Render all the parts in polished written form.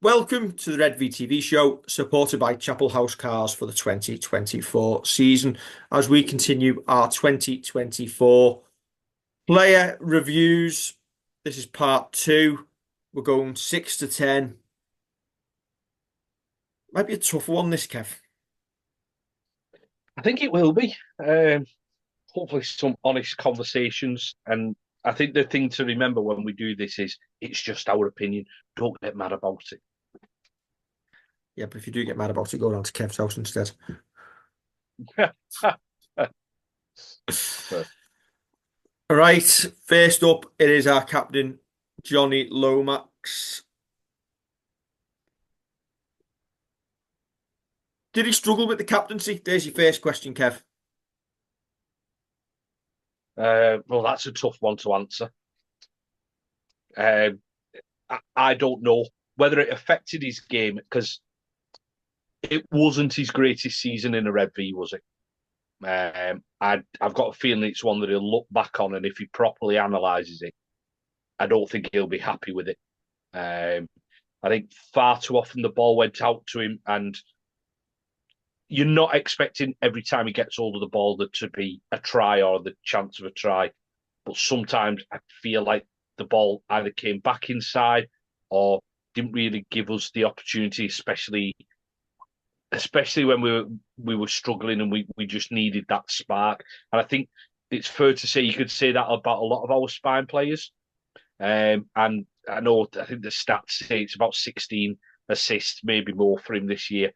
Welcome to the Redvee TV Show, supported by Chapel House Cars for the 2024 season, as we continue our 2024 player reviews. This is part two. We're going 6 to 10. Might be a tough one, this, Kev. I think it will be. Hopefully, some honest conversations. And I think the thing to remember when we do this is it's just our opinion. Don't get mad about it. Yeah, but if you do get mad about it, go down to Kev's house instead. All right, first up, it is our captain, Jonny Lomax. Did he struggle with the captaincy? There's your first question, Kev. Well, that's a tough one to answer. I don't know whether it affected his game because it wasn't his greatest season in a Redvee, was it? I've got a feeling it's one that he'll look back on, and if he properly analyses it, I don't think he'll be happy with it. I think far too often the ball went out to him, and you're not expecting every time he gets hold of the ball there to be a try or the chance of a try. But sometimes I feel like the ball either came back inside or didn't really give us the opportunity, especially when we were struggling and we just needed that spark. And I think it's fair to say you could say that about a lot of our spine players. And I think the stats say it's about 16 assists, maybe more for him this year.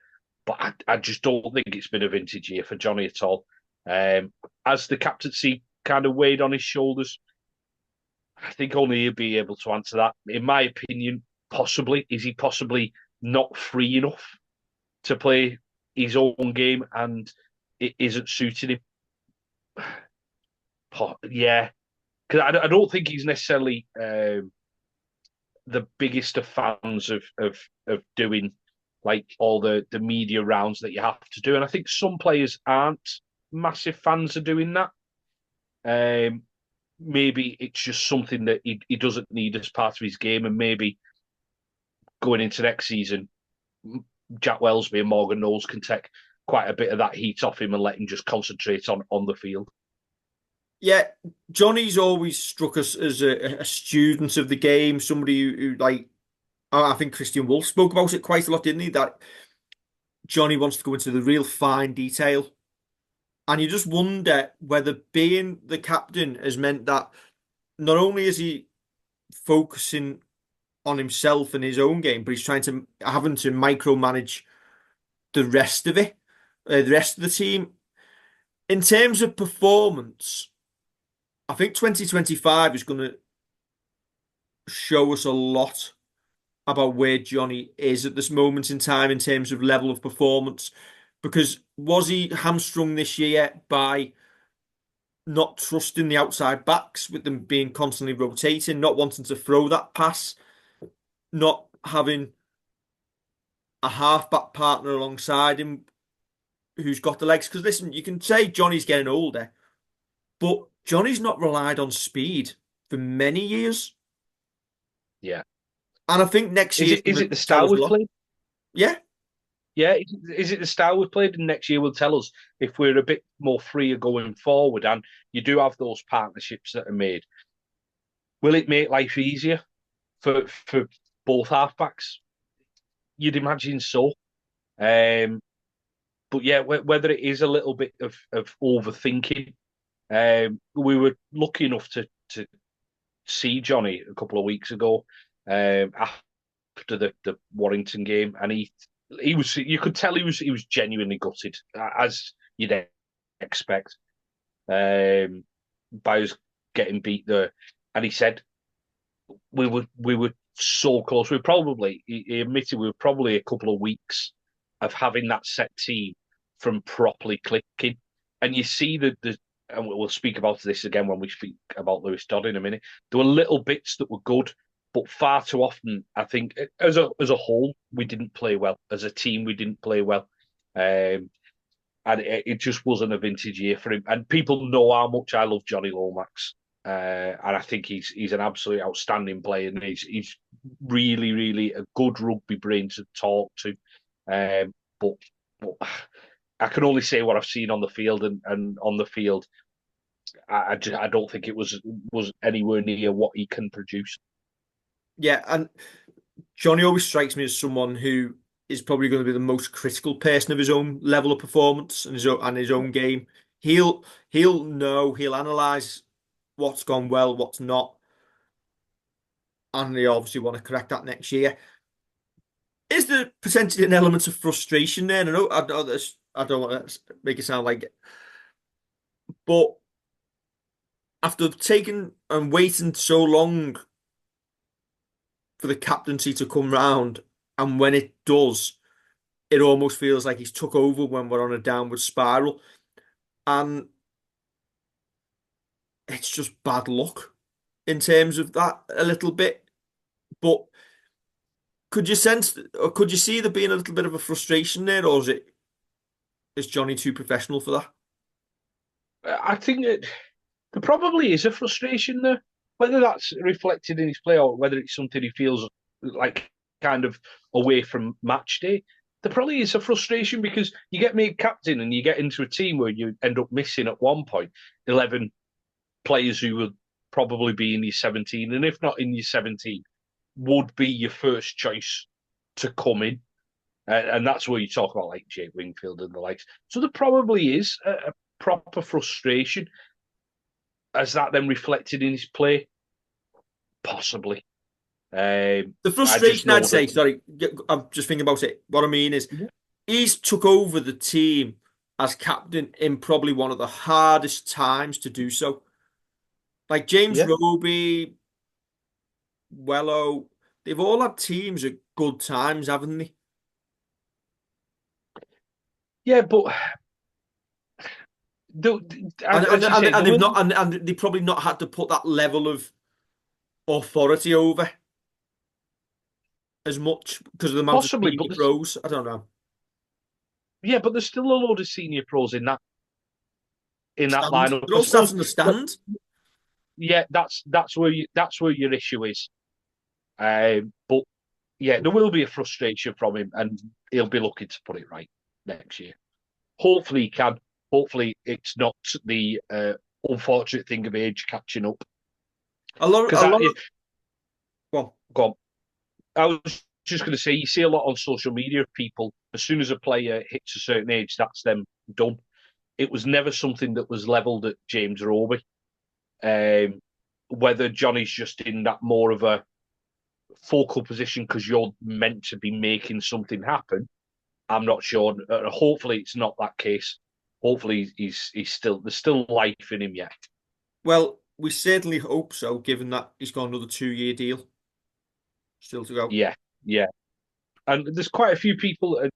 But I just don't think it's been a vintage year for Jonny at all. As the captaincy kind of weighed on his shoulders, I think only he'll be able to answer that. In my opinion, possibly. Is he possibly not free enough to play his own game and it isn't suiting him? Yeah. Because I don't think he's necessarily the biggest of fans of doing like all the media rounds that you have to do. And I think some players aren't massive fans of doing that. Maybe it's just something that he doesn't need as part of his game. And maybe going into next season, Jack Welsby and Morgan Knowles can take quite a bit of that heat off him and let him just concentrate on the field. Yeah, Johnny's always struck us as a student of the game, somebody who like, I think Christian Wolf spoke about it quite a lot, didn't he? That Johnny wants to go into the real fine detail. And you just wonder whether being the captain has meant that not only is he focusing on himself and his own game, but he's having to micromanage the rest of it, the rest of the team. In terms of performance, I think 2025 is going to show us a lot about where Jonny is at this moment in time in terms of level of performance. Because was he hamstrung this year by not trusting the outside backs with them being constantly rotating, not wanting to throw that pass, not having a half-back partner alongside him who's got the legs? Because listen, you can say Johnny's getting older, but Johnny's not relied on speed for many years. Yeah. And I think next Is year it is it the tell style us a we've lot. played? Yeah, Yeah, is it the style we've played? And next year will tell us if we're a bit more freer going forward. And you do have those partnerships that are made. Will it make life easier for both halfbacks? You'd imagine so. Um, but yeah, whether it is a little bit of overthinking. We were lucky enough to see Jonny a couple of weeks ago after the Warrington game, and he was, you could tell he was genuinely gutted, as you'd expect, by us getting beat there. And he said we were so close. He admitted we were probably a couple of weeks of having that set team from properly clicking. And you see the and we'll speak about this again when we speak about Lewis Dodd in a minute. There were little bits that were good, but far too often, I think, as a whole, we didn't play well. As a team, we didn't play well. And it just wasn't a vintage year for him. And people know how much I love Jonny Lomax. And I think he's an absolutely outstanding player, and he's really, really a good rugby brain to talk to. But, but I can only say what I've seen on the field, and on the field, I don't think it was anywhere near what he can produce. Yeah, and Johnny always strikes me as someone who is probably going to be the most critical person of his own level of performance and his own game. He'll know, he'll analyze what's gone well, what's not, and they obviously want to correct that next year. Is there potentially an element of frustration there? I don't want to make it sound like it, but after taking and waiting so long for the captaincy to come round, and when it does, it almost feels like he's took over when we're on a downward spiral, and it's just bad luck in terms of that a little bit. But could you sense, or could you see there being a little bit of a frustration there, or is Johnny too professional for that? I think that there probably is a frustration there, whether that's reflected in his play or whether it's something he feels like kind of away from match day. There probably is a frustration because you get made captain and you get into a team where you end up missing at one point 11 players who would probably be in your 17, and if not in your 17, would be your first choice to come in. And that's where you talk about like Jake Wingfield and the likes. So there probably is a proper frustration. Has that then reflected in his play? Possibly. The I just frustration, know I'd that. say, sorry, I'm just thinking about it. What I mean is, he's took over the team as captain in probably one of the hardest times to do so. Like James Yeah, Roby, Wello, they've all had teams at good times, haven't they? yeah, but as you say, And there they've will not and they probably not had to put that level of authority over as much because of the amount of possibly, but senior pros. I don't know. yeah, but there's still a load of senior pros in that Stand. lineup. They're I all sat suppose. in the stand. Yeah, that's where your issue is. But yeah, there will be a frustration from him, and he'll be looking to put it right next year. Hopefully, he can. Hopefully, it's not the unfortunate thing of age catching up. Because A lot of well, go on. I was just going to say, you see a lot on social media of people, as soon as a player hits a certain age, that's them done. It was never something that was levelled at James Roby. Um, whether Johnny's just in that more of a focal position because you're meant to be making something happen, I'm not sure. Hopefully, it's not that case. Hopefully, he's still there's still life in him yet. well, we certainly hope so, given that he's got another 2 year deal still to go. Yeah, yeah. And there's quite a few people,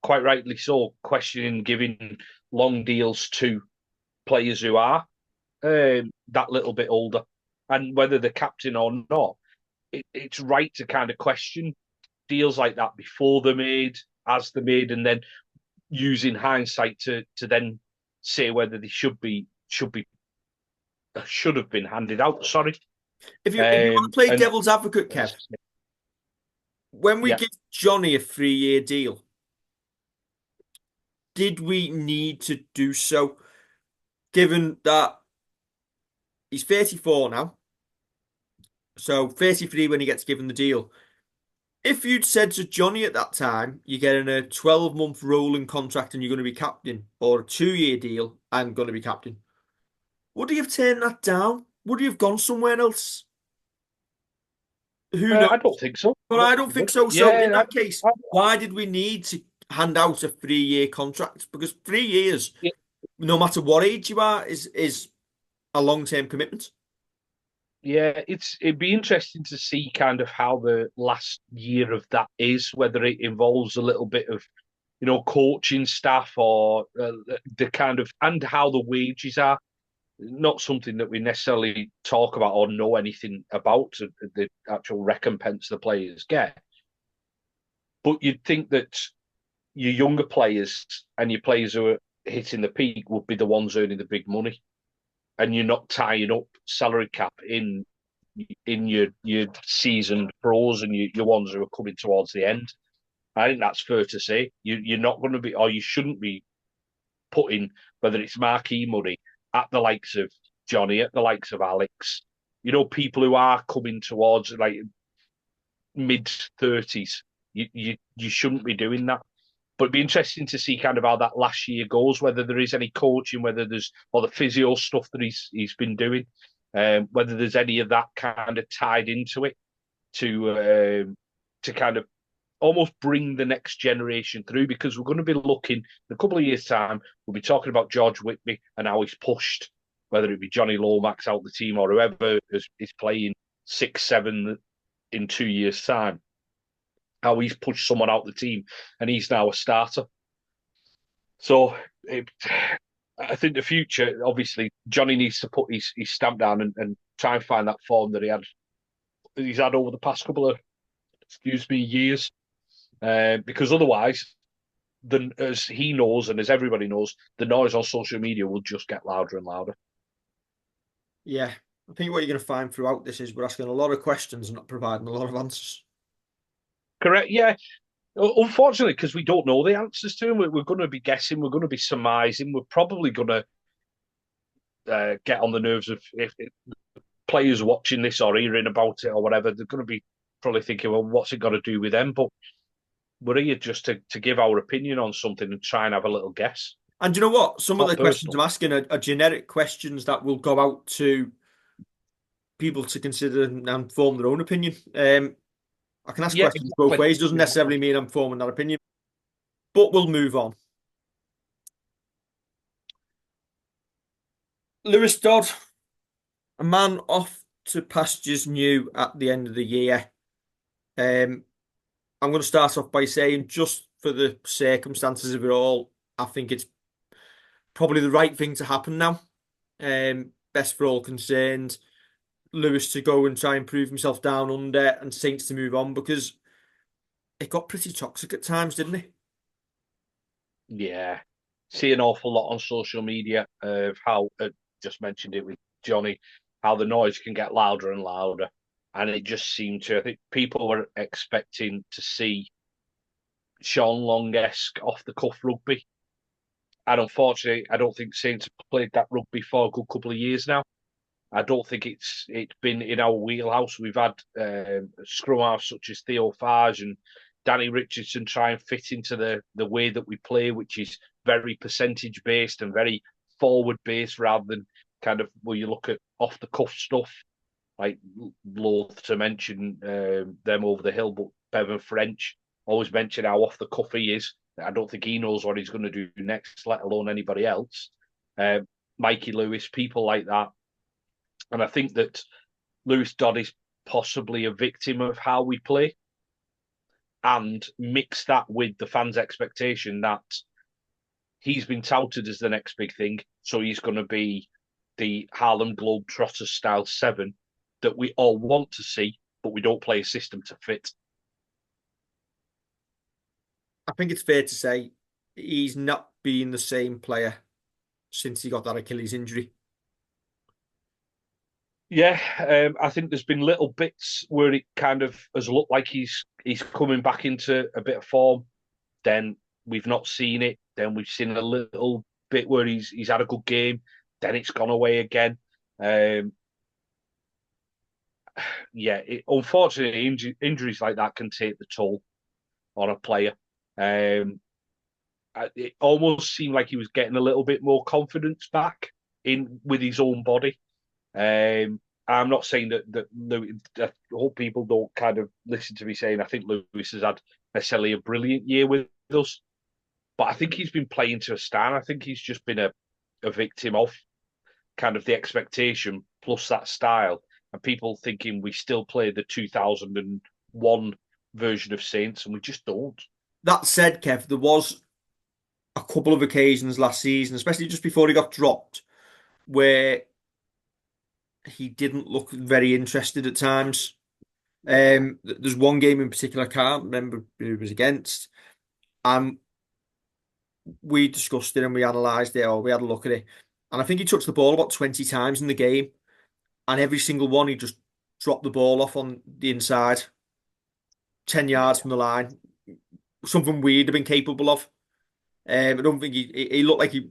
quite rightly so, questioning giving long deals to players who are that little bit older, and whether they're captain or not. It's right to kind of question deals like that before they're made, as they're made, and then using hindsight to then say whether they should have been handed out. Sorry. If you want to play And devil's advocate, Kev, when we yeah, give Johnny a 3 year deal, did we need to do so? Given that he's 34 now, so 33 when he gets given the deal. If you'd said to Johnny at that time, you're getting a 12-month rolling contract and you're going to be captain, or a 2 year deal and going to be captain, would he have turned that down? Would he have gone somewhere else? Who I knows? don't think so. But I don't I think don't he think would. so. So in Yeah, that case, why did we need to hand out a 3 year contract? Because 3 years, yeah, no matter what age you are, is a long-term commitment. yeah. It'd be interesting to see kind of how the last year of that is, whether it involves a little bit of coaching staff or the kind of and how the wages are. Not something that we necessarily talk about or know anything about the actual recompense the players get. But you'd think that your younger players and your players who are hitting the peak would be the ones earning the big money, and you're not tying up salary cap in in your seasoned pros and your ones who are coming towards the end. I think that's fair to say. You're not going to be, or you shouldn't be putting, whether it's marquee money at the likes of Jonny, at the likes of Alex, people who are coming towards like mid 30s. You shouldn't be doing that. But it'd be interesting to see kind of how that last year goes, whether there is any coaching, whether there's or the physio stuff that he's been doing, whether there's any of that kind of tied into it to kind of almost bring the next generation through, because we're going to be looking in a couple of years' time, we'll be talking about George Whitby and how he's pushed, whether it be Jonny Lomax out the team or whoever is playing 6, 7 in 2 years' time, how he's pushed someone out the team and he's now a starter. So I think the future, obviously, Jonny needs to put his stamp down and try and find that form that he's had over the past couple of years. Because otherwise, as he knows and as everybody knows, the noise on social media will just get louder and louder. Yeah, I think what you're going to find throughout this is we're asking a lot of questions and not providing a lot of answers. Correct, yeah. Unfortunately, because we don't know the answers to them, we're going to be guessing, we're going to be surmising, we're probably going to get on the nerves of if players watching this or hearing about it or whatever. They're going to be probably thinking, well, what's it got to do with them? But we're here just to give our opinion on something and try and have a little guess. And you know what? Some of the questions Personal. I'm asking are generic questions that will go out to people to consider and form their own opinion. I can ask questions both ways. Doesn't necessarily mean I'm forming that opinion. But we'll move on. Lewis Dodd, a man off to pastures new at the end of the year. I'm going to start off by saying, just for the circumstances of it all, I think it's probably the right thing to happen now. Best for all concerned. Lewis to go and try and prove himself down under and Saints to move on, because it got pretty toxic at times, didn't it? Yeah. See an awful lot on social media of how, just mentioned it with Jonny, how the noise can get louder and louder. And it just seemed to, I think people were expecting to see Sean Long-esque off the cuff rugby. And unfortunately, I don't think Saints have played that rugby for a good couple of years now. I don't think it's been in our wheelhouse. We've had scrum halves such as Theo Farge and Danny Richardson try and fit into the way that we play, which is very percentage based and very forward based rather than kind of where you look at off the cuff stuff. Like, loath to mention them over the hill, but Bevan French always mention how off the cuff he is. I don't think he knows what he's going to do next, let alone anybody else. Mikey Lewis, people like that. And I think that Lewis Dodd is possibly a victim of how we play, and mix that with the fans' expectation that he's been touted as the next big thing. So he's going to be the Harlem Globetrotters style 7 that we all want to see, but we don't play a system to fit. I think it's fair to say he's not been the same player since he got that Achilles injury. Yeah, I think there's been little bits where it kind of has looked like he's coming back into a bit of form. Then we've not seen it. Then we've seen a little bit where he's had a good game. Then it's gone away again. Unfortunately, injuries like that can take the toll on a player. It almost seemed like he was getting a little bit more confidence back in with his own body. I'm not saying that Lewis, I hope people don't kind of listen to me saying I think Lewis has had necessarily a brilliant year with us, but I think he's been playing to a stand. I think he's just been a victim of kind of the expectation plus that style, and people thinking we still play the 2001 version of Saints, and we just don't. That said, Kev, there was a couple of occasions last season, especially just before he got dropped, where he didn't look very interested at times. There's one game in particular, I can't remember who it was against, and we discussed it and we analysed it, or we had a look at it, and I think he touched the ball about 20 times in the game, and every single one he just drop the ball off on the inside, 10 yards from the line. Something we'd have been capable of. I don't think he looked like he.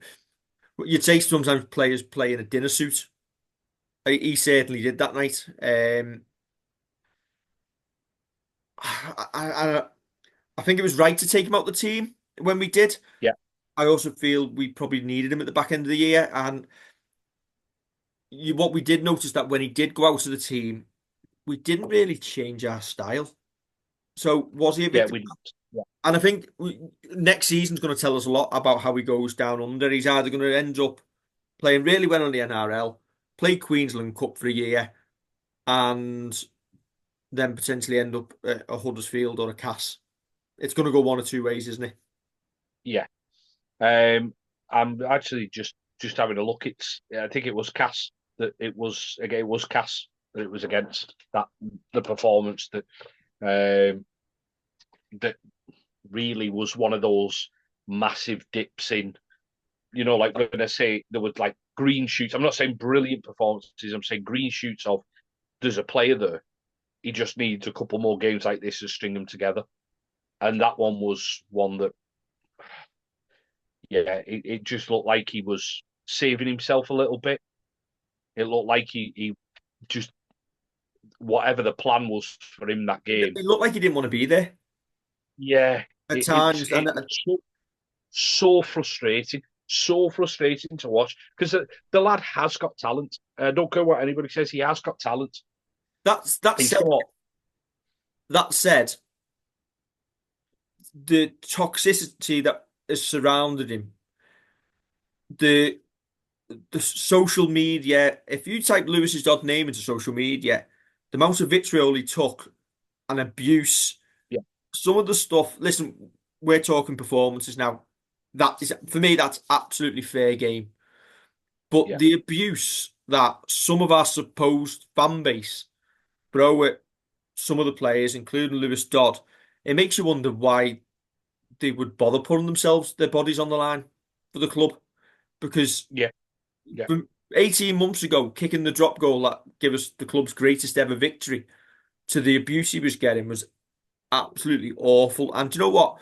You'd say sometimes players play in a dinner suit. He certainly did that night. I, I think it was right to take him out the team when we did. Yeah, I also feel we probably needed him at the back end of the year. And what we did notice that when he did go out of the team, we didn't really change our style. So was he a yeah, victim? yeah, And I think next season's going to tell us a lot about how he goes down under. He's either going to end up playing really well in the NRL, play Queensland Cup for a year, and then potentially end up at a Huddersfield or a Cass. It's going to go one or two ways, isn't it? yeah. I'm actually just having a look. I think it was Cass that it was again. It was Cass that it was against that the performance um, that really was one of those massive dips in. Like when I say there was like green shoots. I'm not saying brilliant performances. I'm saying green shoots of there's a player there. He just needs a couple more games like this to string them together. And that one was one that, yeah, it just looked like he was saving himself a little bit. It looked like he just, whatever the plan was for him that game, It looked like he didn't want to be there yeah, at times, and it's so frustrating to watch because the lad has got talent. Don't care what anybody says, he has got talent. that He's said, got, that said, the toxicity that has surrounded him, the the social media. If you type Lewis's Dodd name into social media, the amount of vitriol he took and abuse, yeah, some of the stuff. Listen, we're talking performances now. That is for me. That's absolutely fair game. But yeah, the abuse that some of our supposed fan base throw at some of the players, including Lewis Dodd, it makes you wonder why they would bother putting their bodies on the line for the club. Because yeah, yeah, from 18 months ago, kicking the drop goal that gave us the club's greatest ever victory to the abuse he was getting was absolutely awful. And do you know what?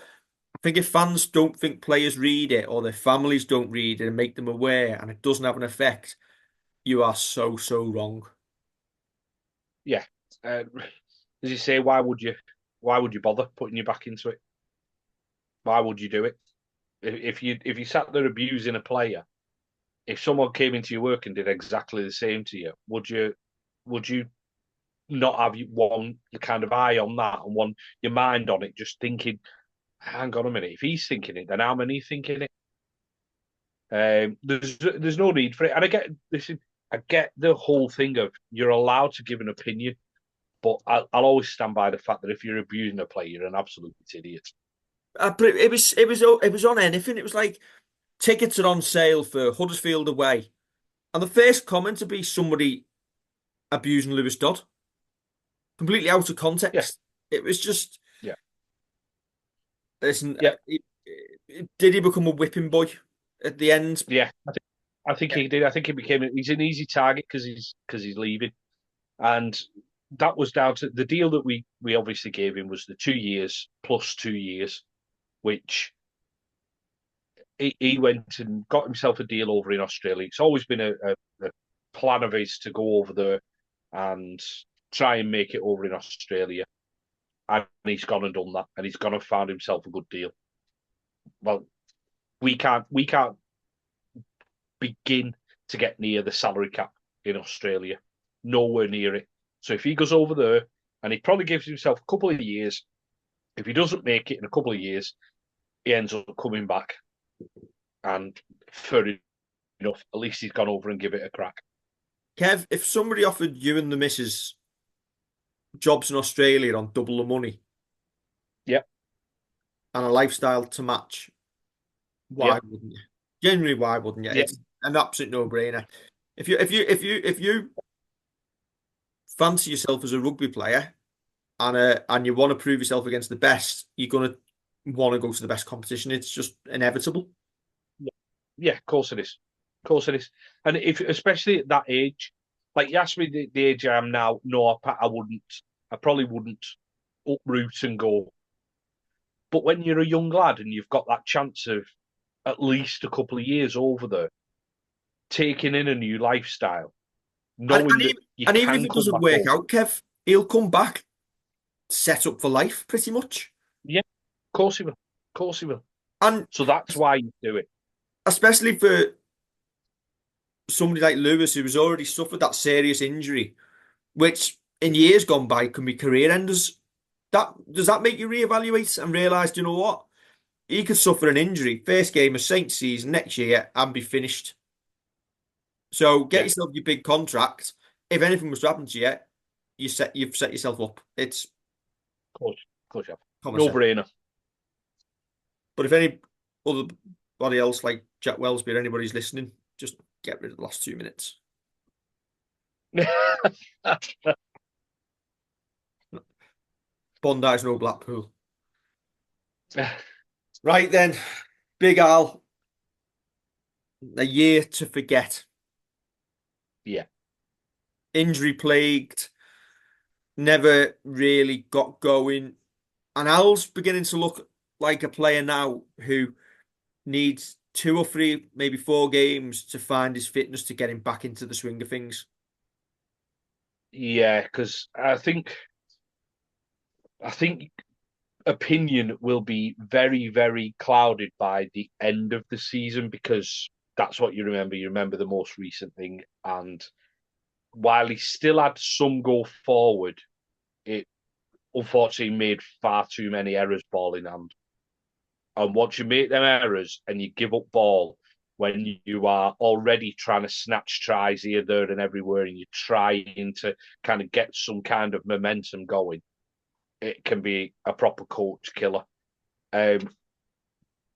I think if fans don't think players read it or their families don't read it and make them aware and it doesn't have an effect, you are so, so wrong. yeah. As you say, why would you bother putting your back into it? Why would you do it? If you sat there abusing a player, if someone came into your work and did exactly the same to you, would you not have one kind of eye on that and one your mind on it, just thinking, hang on a minute, if he's thinking it, then how many thinking it? There's no need for it, and I get this. I get the whole thing of you're allowed to give an opinion, but I'll always stand by the fact that if you're abusing a player, you're an absolute idiot. But it was on anything. It was like tickets are on sale for Huddersfield away, and the first comment to be somebody abusing Lewis Dodd, completely out of Yeah, context. It was just yeah, listen. yeah, Did he become a whipping boy at the end? yeah. I think he did. I think he's an easy target because he's leaving. And that was down to the deal that we obviously gave him was the 2 years plus 2 years, which he went and got himself a deal over in Australia. It's always been a plan of his to go over there and try and make it over in Australia. And he's gone and done that, and he's gone and found himself a good deal. Well, we can't begin to get near the salary cap in Australia. Nowhere near it. So if he goes over there and he probably gives himself a couple of years, if he doesn't make it in a couple of years, he ends up coming back. And fair enough, at least he's gone over and give it a crack. Kev, if somebody offered you and the missus jobs in Australia on double the money Yeah, and a lifestyle to match, yeah, why wouldn't you? Genuinely, why wouldn't you? yeah, It's an absolute no-brainer. If you fancy yourself as a rugby player and you want to prove yourself against the best, you're gonna want to go to the best competition. It's just inevitable. yeah. Of course it is. Of course it is. And if especially at that age, Like you asked me the age I am now, no, I wouldn't. I probably wouldn't uproot and go. But when you're a young lad and you've got that chance of at least a couple of years over there, taking in a new lifestyle, And, knowing and that even you and even if can it come doesn't back work home. out, Kev, he'll come back set up for life, pretty much. Yeah, of course he will. Of course he will. And So that's why you do it. especially for somebody like Lewis, who has already suffered that serious injury, which in years gone by can be career enders. That does that make you reevaluate and realise, you know what? He could suffer an injury, first game of Saints season next year and be finished. So get Yeah, yourself your big contract. If anything was to happen to you, you've set yourself up. It's of course you have. common No sense. brainer. But if anybody else like Jack Wellsby or anybody's listening, just get rid of the last 2 minutes. Bondi's no Blackpool. Right then, Big Al, a year to forget. Yeah, Injury plagued, never really got going. And Al's beginning to look like a player now who needs 2 or 3, maybe 4 games to find his fitness to get him back into the swing of things. yeah, because I think opinion will be very, very clouded by the end of the season because that's what you remember. You remember the most recent thing. And while he still had some go forward, it unfortunately made far too many errors ball in hand. And once you make them errors and you give up ball when you are already trying to snatch tries here, there, and everywhere, and you're trying to kind of get some kind of momentum going, it can be a proper coach killer. Um,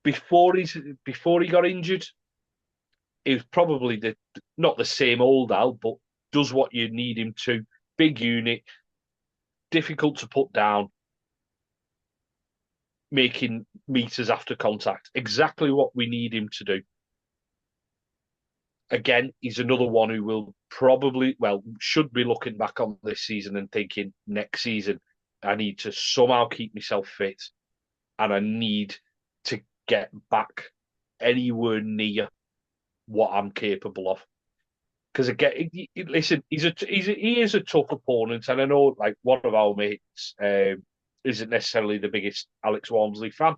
before he got injured, he was probably the not the same old Al, but does what you need him to. Big unit, difficult to put down, making meters after contact. Exactly what we need him to do. Again, he's another one who will probably, well, should be looking back on this season and thinking next season, I need to somehow keep myself fit and I need to get back anywhere near what I'm capable of. Because again, listen, he is a tough opponent, and I know like one of our mates isn't necessarily the biggest Alex Walmsley fan,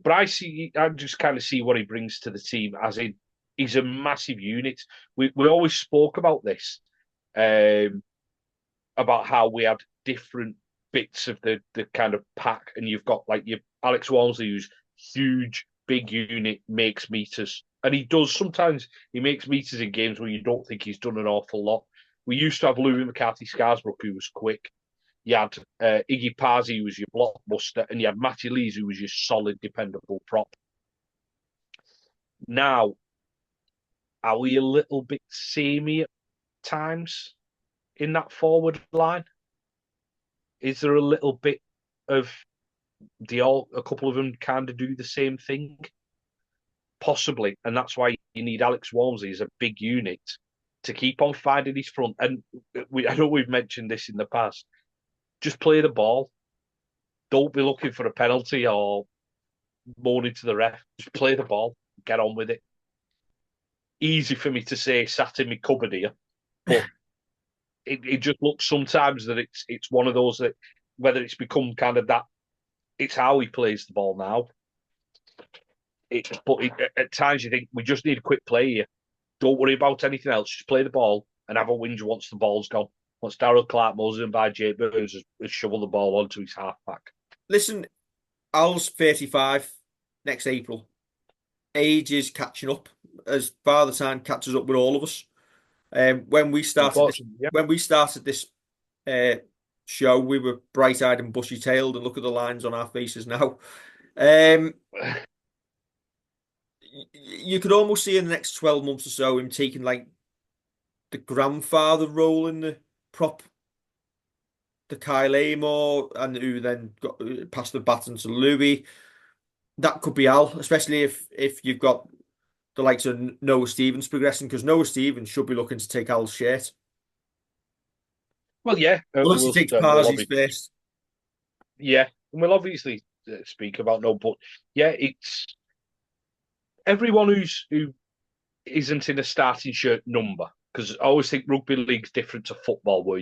but I just kind of see what he brings to the team. As in, he's a massive unit. We always spoke about this, um, about how we had different bits of the kind of pack, and you've got like your Alex Walmsley, who's huge, big unit, makes meters, and he does sometimes. He makes meters in games where you don't think he's done an awful lot. We used to have Louis McCarthy-Scarsbrook, who was quick. You had Iggy Parzi, who was your blockbuster, and you had Matty Lees, who was your solid, dependable prop. Now, are we a little bit samey at times in that forward line? Is there a little bit of a couple of them kind of do the same thing? Possibly, and that's why you need Alex Walmsley as a big unit to keep on finding his front. And I know we've mentioned this in the past. Just play the ball. Don't be looking for a penalty or moaning to the ref. Just play the ball. Get on with it. Easy for me to say, sat in my cupboard here, but it just looks sometimes that it's one of those that whether it's become kind of that it's how he plays the ball now. At times you think we just need a quick play here. Don't worry about anything else. Just play the ball and have a whinge once the ball's gone. Once Daryl Clark mows in by Jay Burns has shoveled the ball onto his halfback. Listen, Al's 35 next April. Age is catching up as Father Time catches up with all of us. When we started this, Unfortunately, yeah. when we started this uh, show, we were bright-eyed and bushy-tailed, and look at the lines on our faces now. Um, you could almost see in the next 12 months or so him taking like the grandfather role in the prop, the Kyle Amor, and who then got passed the baton to Louis. That could be Al, especially if you've got the likes of Noah Stevens progressing, because Noah Stevens should be looking to take Al's shirt. Well, yeah, Unless he takes we'll Parsies obviously, first. yeah, and we'll obviously speak about no, but yeah, it's everyone who isn't in a starting shirt number, because I always think rugby league's different to football, where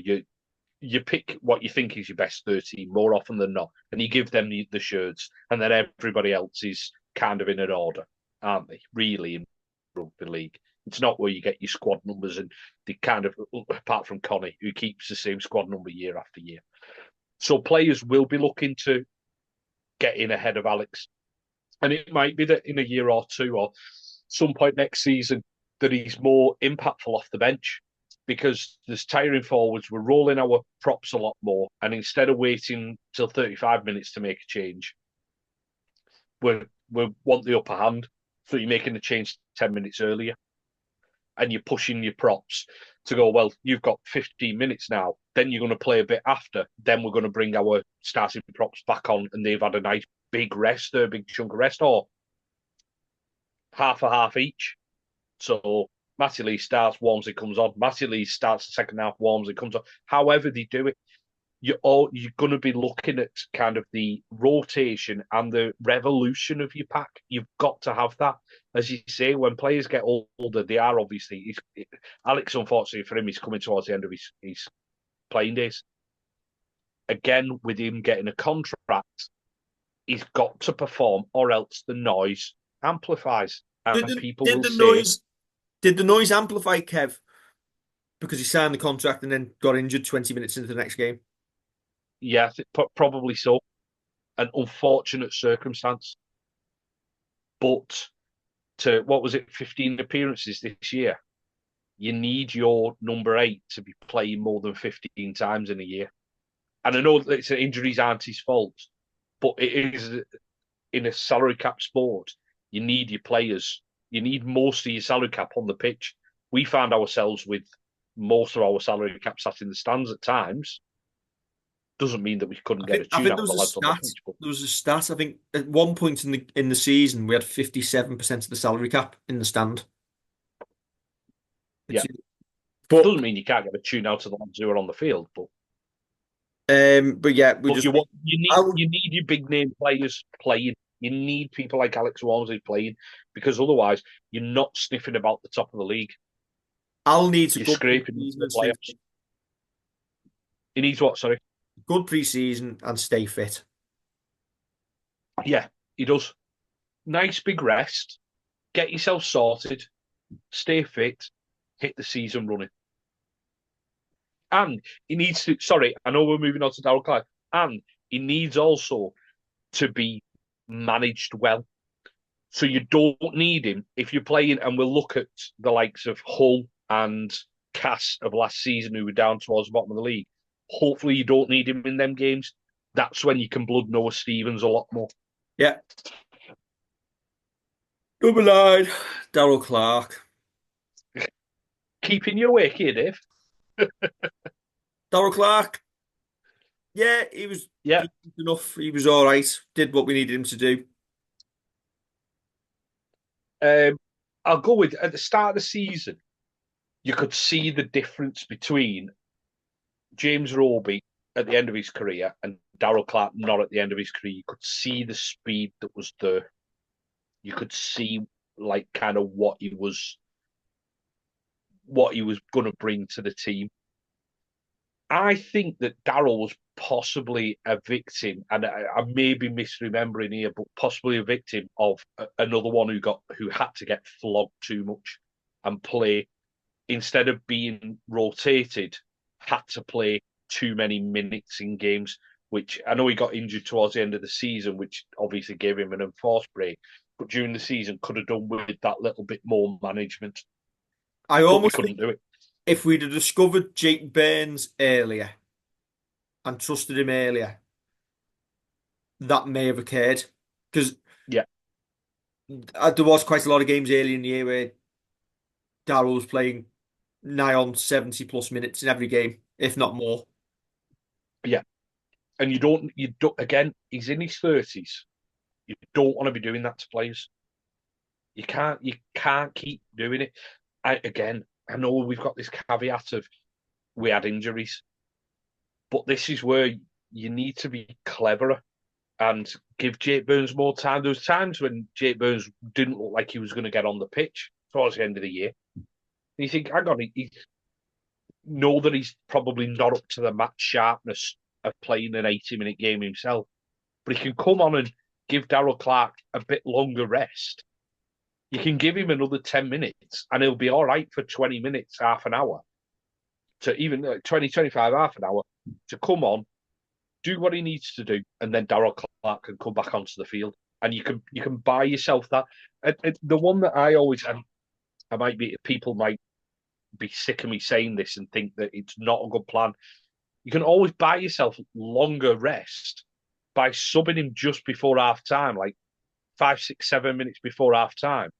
you pick what you think is your best 13 more often than not, and you give them the shirts, and then everybody else is kind of in an order, aren't they? Really, in rugby league, it's not where you get your squad numbers and the kind of, apart from Connie, who keeps the same squad number year after year. So players will be looking to get in ahead of Alex, and it might be that in a year or two or some point next season that he's more impactful off the bench because there's tiring forwards. We're rolling our props a lot more, and instead of waiting till 35 minutes to make a change, we want the upper hand. So you're making the change 10 minutes earlier, and you're pushing your props to go, well, you've got 15 minutes now, then you're going to play a bit after, then we're going to bring our starting props back on, and they've had a nice big rest, a big chunk of rest, or half a half each. So Matty Lees starts, Walmsley comes on. Matty Lees starts the second half, Walmsley comes on. However they do it, you're going to be looking at kind of the rotation and the revolution of your pack. You've got to have that. As you say, when players get older, they are obviously. Alex, unfortunately for him, he's coming towards the end of his playing days. Again, with him getting a contract, he's got to perform, or else the noise amplifies, Did and the, people did will the say, noise did the noise amplify Kev because he signed the contract and then got injured 20 minutes into the next game? "Yeah, probably so." An unfortunate circumstance, but to what was it, 15 appearances this year? You need your number 8 to be playing more than 15 times in a year. And I know that injuries aren't his fault, but it is in a salary cap sport. You need your players. You need most of your salary cap on the pitch. We found ourselves with most of our salary cap sat in the stands at times. Doesn't mean that we couldn't get a I tune think out there of the was a lads on the stat. pitch. But There was a stat. I think at one point in the season we had 57% of the salary cap in the stand. yeah, It's, but doesn't mean you can't get a tune out of the lads who are on the field. but yeah, we But just I would, you need your big name players playing. You need people like Alex Walmsley playing because otherwise you're not sniffing about the top of the league. I'll need a You're good scraping into preseason the and stay playoffs. fit. He needs what? Sorry. Good preseason and stay fit. Yeah, he does. Nice big rest. Get yourself sorted. Stay fit. Hit the season running. And he needs to. Sorry, I know we're moving on to Daryl Clark. And he needs also to be managed well. So you don't need him if you're playing, and we'll look at the likes of Hull and Cass of last season who were down towards the bottom of the league. Hopefully you don't need him in them games. That's when you can blood Noah Stevens a lot more. Yeah. Number 9, Daryl Clark. Keeping you awake here, Dave. Daryl Clark. Yeah, he was Yeah. decent enough. He was all right. Did what we needed him to do. I'll go with at the start of the season, you could see the difference between James Roby at the end of his career and Daryl Clark not at the end of his career. You could see the speed that was there. You could see like kind of what he was going to bring to the team. I think that Daryl was possibly a victim, and I may be misremembering here, but possibly a victim of another one who had to get flogged too much and play instead of being rotated, had to play too many minutes in games. Which I know he got injured towards the end of the season, which obviously gave him an enforced break. But during the season, could have done with that little bit more management, I but we almost couldn't think do it. if we'd have discovered Jake Burns earlier and trusted him earlier, that may have occurred. Because Yeah, there was quite a lot of games early in the year where Daryl was playing nigh on 70 plus minutes in every game, if not more. yeah. And you don't. Again, he's in his 30s. You don't want to be doing that to players. You can't keep doing it. Again, I know we've got this caveat of we had injuries, But this is where you need to be cleverer and give Jake Burns more time. There was times when Jake Burns didn't look like he was going to get on the pitch towards the end of the year. And you think, hang on, he know that he's probably not up to the match sharpness of playing an 80-minute game himself, but he can come on and give Daryl Clark a bit longer rest. You can give him another 10 minutes and he'll be all right for 20 minutes, half an hour, to even 20, 25, half an hour to come on, do what he needs to do, and then Daryl Clark can come back onto the field. And you can buy yourself that. The one that I always, and I might be, people might be sick of me saying this and think that it's not a good plan. You can always buy yourself longer rest by subbing him just before half time, like 5, 6, 7 minutes before half time.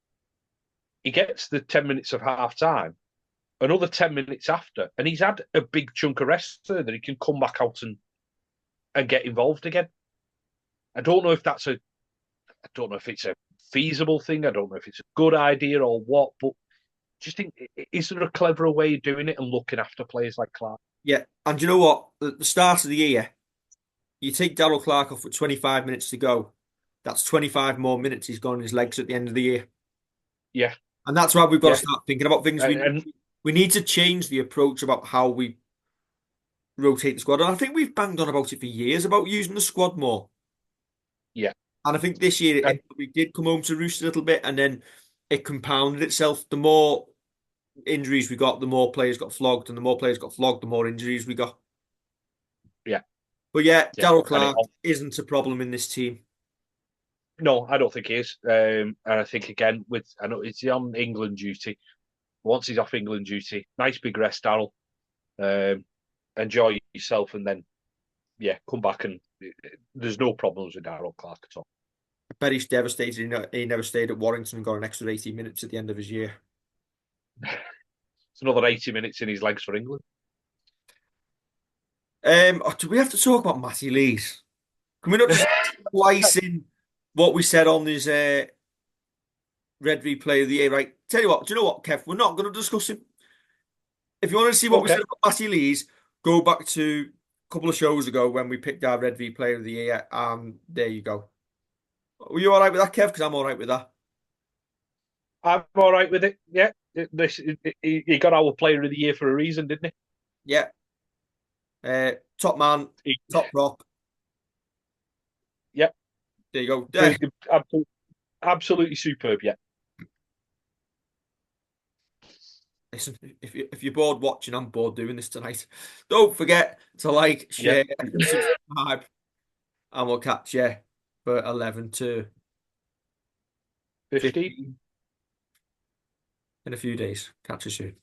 He gets the 10 minutes of half time, another 10 minutes after, and he's had a big chunk of rest there that he can come back out and get involved again. I don't know if it's a feasible thing. I don't know if it's a good idea or what, but just think, is there a cleverer way of doing it and looking after players like Clark? Yeah, and you know what? At the start of the year, you take Daryl Clark off with 25 minutes to go. That's 25 more minutes he's got on his legs at the end of the year. Yeah. And that's why we've got to Yeah. start thinking about things. We need to change the approach about how we rotate the squad. And I think we've banged on about it for years about using the squad more. Yeah. And I think this year we did come home to roost a little bit, and then it compounded itself. The more injuries we got, the more players got flogged, and the more players got flogged, the more injuries we got. Yeah. But yeah, Yeah. Daryl Clark isn't a problem in this team. No, I don't think he is. And I think, again, I know it's on England duty. Once he's off England duty, nice big rest, Daryl. Enjoy yourself, and then, yeah, come back, and there's no problems with Daryl Clark at all. I bet he's devastated he never stayed at Warrington and got an extra 80 minutes at the end of his year. It's another 80 minutes in his legs for England. Do we have to talk about Matty Lees? Can we not just splice in what we said on his Redvee Player of the Year? Right, tell you what, do you know what, Kev? We're not going to discuss him. If you want to see what we said about Matty Lees, go back to a couple of shows ago when we picked our Redvee Player of the Year, and there you go. Were you all right with that, Kev? Because I'm all right with that. I'm all right with it. Yeah, he got our Player of the Year for a reason, didn't he? Yeah. Top man, top prop. Yep. There you go. Absolutely superb, yeah. Listen, if you're bored watching, I'm bored doing this tonight. Don't forget to like, share, and subscribe. And we'll catch you for 11 to 15 in a few days. Catch you soon.